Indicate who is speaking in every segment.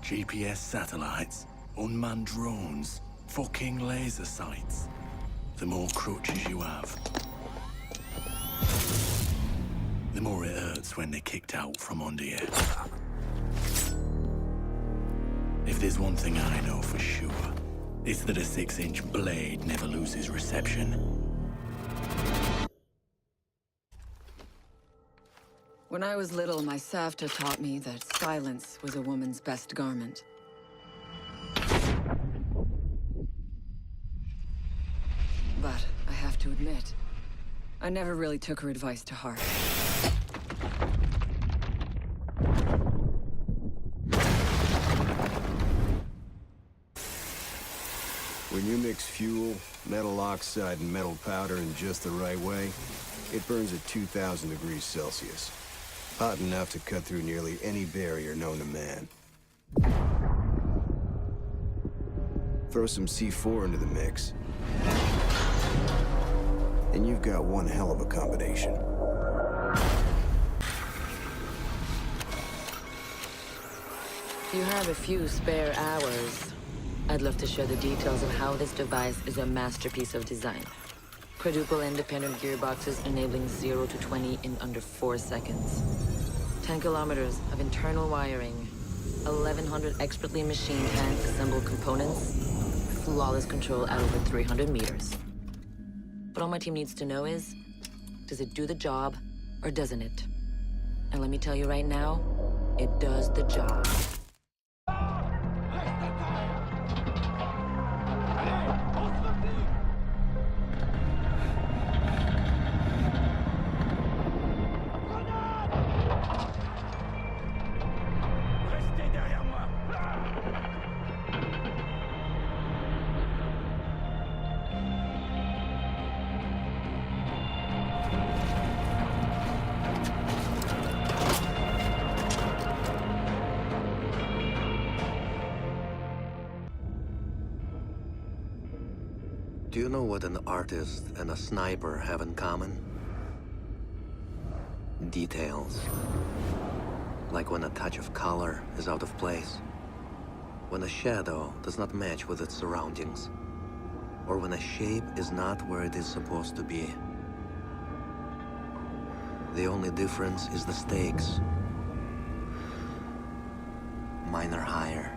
Speaker 1: GPS satellites, unmanned drones, fucking laser sights. The more crutches you have, the more it hurts when they're kicked out from under you. If there's one thing I know for sure, it's that a 6-inch blade never loses reception.
Speaker 2: When I was little, my Savta taught me that silence was a woman's best garment. But I have to admit, I never really took her advice to heart.
Speaker 3: When you mix fuel, metal oxide, and metal powder in just the right way, it burns at 2,000 degrees Celsius. Hot enough to cut through nearly any barrier known to man. Throw some C4 into the mix, and you've got one hell of a combination.
Speaker 4: If you have a few spare hours, I'd love to share the details of how this device is a masterpiece of design. Quadruple independent gearboxes enabling 0 to 20 in under 4 seconds. 10 kilometers of internal wiring, 1,100 expertly machined hand-assembled components, flawless control at over 300 meters. What all my team needs to know is, does it do the job or doesn't it? And let me tell you right now, it does the job.
Speaker 5: Do you know what an artist and a sniper have in common? Details. Like when a touch of color is out of place. When a shadow does not match with its surroundings. Or when a shape is not where it is supposed to be. The only difference is the stakes. Mine are higher.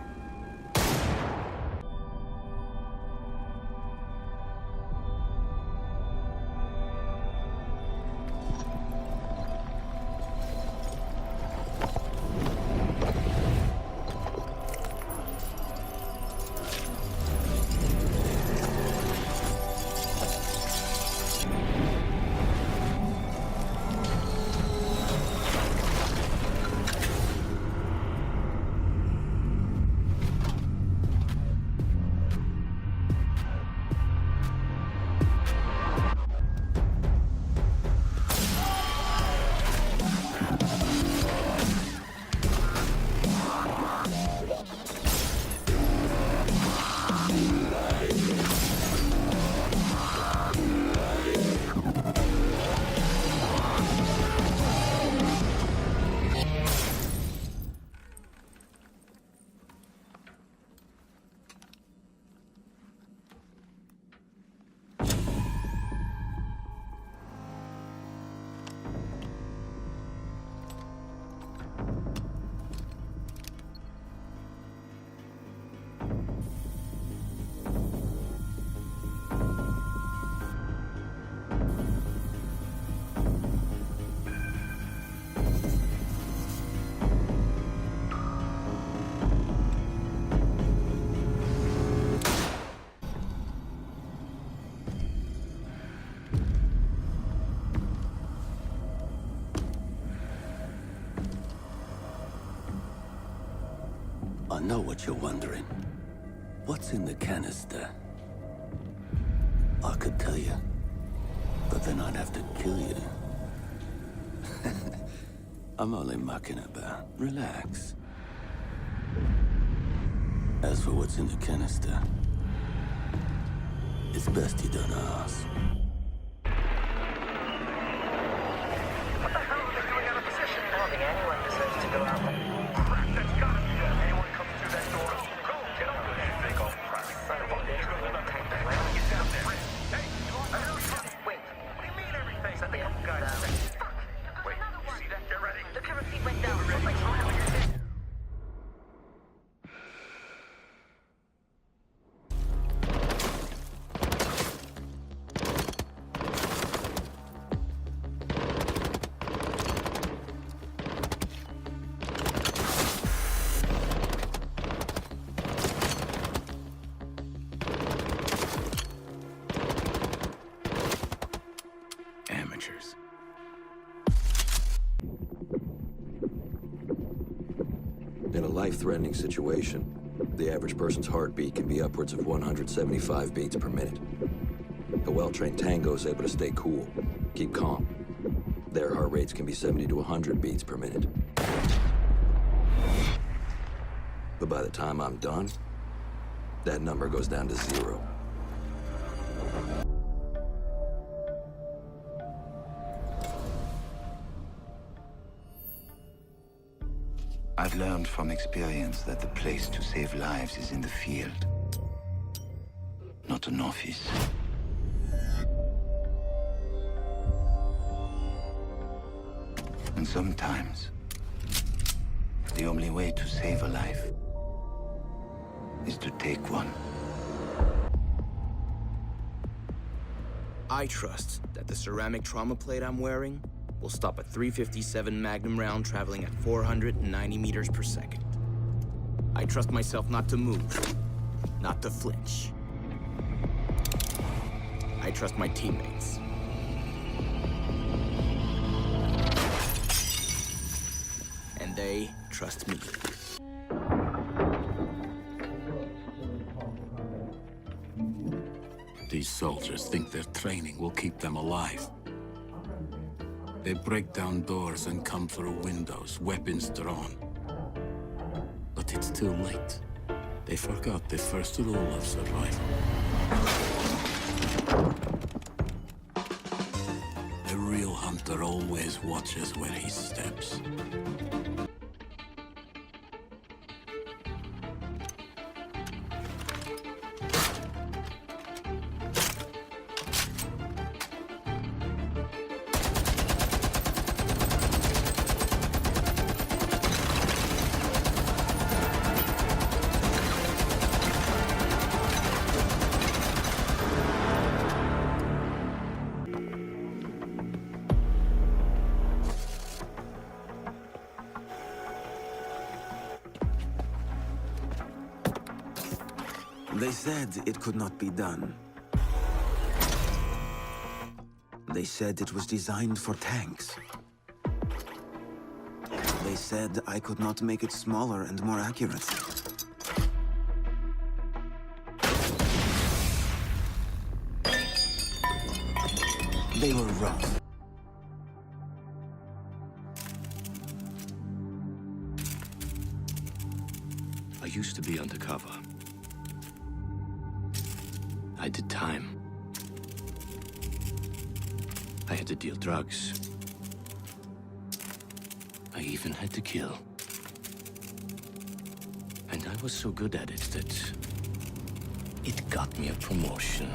Speaker 1: I know what you're wondering. What's in the canister? I could tell you, but then I'd have to kill you. I'm only mucking about. Relax. As for what's in the canister, it's best you don't ask.
Speaker 6: What the hell are they doing out of position? I don't think anyone deserves to go out. Crap, that's gotta be it. Anyone comes through that
Speaker 7: In a life-threatening situation, the average person's heartbeat can be upwards of 175 beats per minute. A well-trained tango is able to stay cool, keep calm. Their heart rates can be 70 to 100 beats per minute. But by the time I'm done, that number goes down to 0.
Speaker 8: I've learned from experience that the place to save lives is in the field, not an office. And sometimes, the only way to save a life is to take one.
Speaker 9: I trust that the ceramic trauma plate I'm wearing will stop a .357 Magnum round traveling at 490 meters per second. I trust myself not to move, not to flinch. I trust my teammates. And they trust me.
Speaker 1: These soldiers think their training will keep them alive. They break down doors and come through windows, weapons drawn. But it's too late. They forgot the first rule of survival. A real hunter always watches where he steps.
Speaker 10: They said it could not be done. They said it was designed for tanks. They said I could not make it smaller and more accurate. They were wrong.
Speaker 1: I used to be undercover. I did time. I had to deal drugs. I even had to kill. And I was so good at it that it got me a promotion.